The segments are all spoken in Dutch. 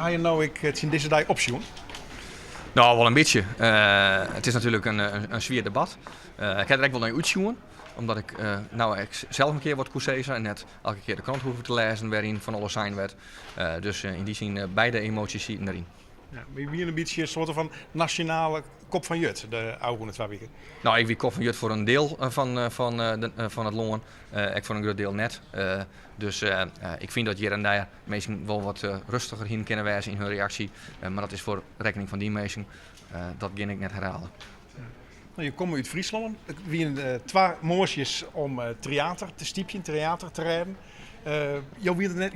Ga je nou het in deze dag opzien? Nou, wel een beetje. Het is natuurlijk een zwier debat. Ik heb er echt wel naar uitzien, omdat ik zelf een keer word koersezer en net elke keer de krant hoeven te lezen waarin van alles zijn werd. Dus in die zin beide emoties zitten erin. Ja, wie een beetje een soort van nationale kop van Jut, de oude het weken. Nou, ik wie kop van Jut voor een deel van het loon, ik voor een groot deel net. Dus ik vind dat hier en daar mensen wel wat rustiger in kunnen wijzen in hun reactie. Maar dat is voor rekening van die mensen. Dat ga ik net herhalen. Nou, je komt uit Friesland. Wie een twee moorsjes om theater te stiepje, theater te rijden. Je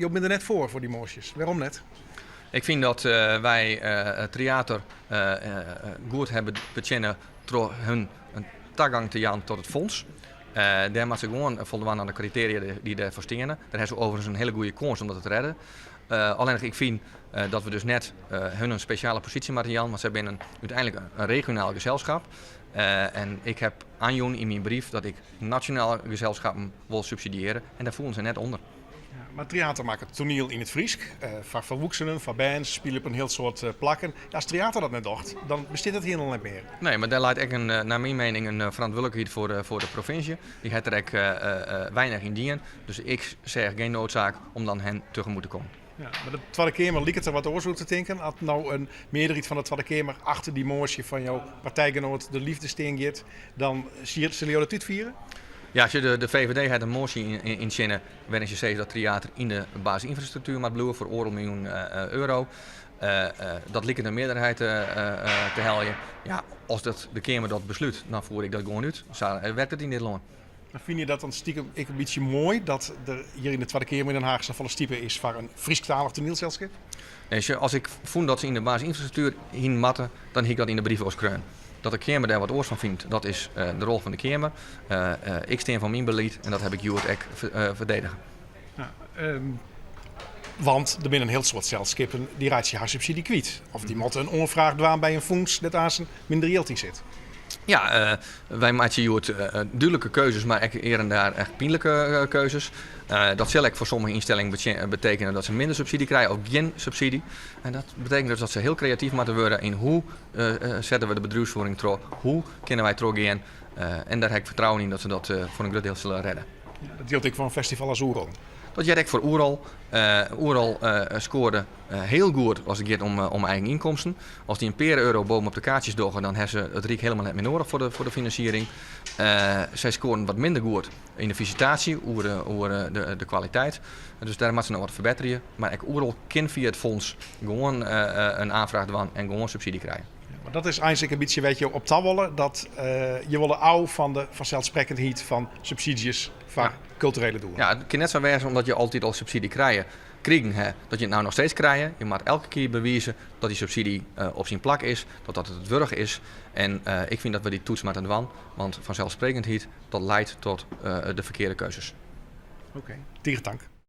bent er net voor die moorsjes. Waarom net? Ik vind dat wij het theater goed hebben bekennen door hun toegang te gaan tot het fonds. Daar moeten ze gewoon voldoen aan de criteria die daarvoor staan. Daar hebben ze overigens een hele goede kans om dat te redden. Alleen ik vind dat we dus net hun een speciale positie moeten gaan, want ze zijn uiteindelijk een regionaal gezelschap. En ik heb aangegeven in mijn brief dat ik nationale gezelschappen wil subsidiëren en daar voelen ze net onder. Ja, maar theater maakt het toneel in het Friesk. Van volwassenen, van bands, spelen op een heel soort plakken. Ja, als theater dat net docht, dan bestaat het hier nog niet meer. Nee, maar daar leidt ik naar mijn mening een verantwoordelijkheid voor de provincie. Die heeft er weinig in dienen. Dus ik zeg geen noodzaak om dan hen tegemoet te komen. Ja, maar de Tweede Kamer liet het er wat over te denken. Als nou een meerderheid van de Tweede Kamer achter die moorsje van jouw partijgenoot de liefdesteen gaat, dan zullen jullie dat uitvieren? Ja, als je de VVD heeft een motie in zinnen waarin ze zegt dat theater in de basisinfrastructuur moet blijven voor €1 miljoen. Dat lijkt een meerderheid te helpen. Ja, als de Kamer dat besluit, dan voer ik dat gewoon uit. Zo werkt het in dit land. Maar vind je dat dan stiekem een beetje mooi dat er hier in de Tweede Kamer in Den Haag volle stiepen is voor een Friesktalig toneelselschap? Als ik vond dat ze in de basisinfrastructuur in matten, dan hik ik dat in de brief als kreun. Dat de Kamer daar wat oors van vindt, dat is de rol van de Kamer. Ik steen van mijn beleid en dat heb ik Joert ook verdedigen. Ja, want er zijn een heel soort zelfskippen die rijdt je haar subsidie kwijt. Of die moeten een onvraag doen bij een fonds dat aan zijn minder realty zit. Ja, wij maken Joert duidelijke keuzes, maar ook hier en daar echt pijnlijke keuzes. Dat zal ook voor sommige instellingen betekenen dat ze minder subsidie krijgen, ook geen subsidie. En dat betekent dus dat ze heel creatief moeten worden in hoe zetten we de bedrijfsvoering terug, hoe kunnen wij teruggaan. En daar heb ik vertrouwen in dat ze dat voor een groot deel zullen redden. Ja, dat geldt ook voor een festival als Oerol. Dat jij voor Oerol. Oerol scoorde heel goed als het gaat om eigen inkomsten. Als die een paar euro bovenop de kaartjes doggen, dan hebben ze het Riek helemaal niet meer nodig voor de financiering. Zij scoren wat minder goed in de visitatie, over de kwaliteit. Dus daar moeten ze nog wat verbeteren. Maar ik Oerol kan via het fonds gewoon een aanvraag doen en gewoon subsidie krijgen. Maar dat is eigenlijk een beetje weet je, op tafel dat je wil ouw van de vanzelfsprekendheid van subsidies voor culturele doelen. Ja, het kan net zo wezen omdat je altijd al subsidie krijgen, dat je het nou nog steeds krijgt. Je moet elke keer bewijzen dat die subsidie op zijn plak is, dat het wurg is. En ik vind dat we die toets moeten doen, want vanzelfsprekendheid dat leidt tot de verkeerde keuzes. Oké, tegen dank.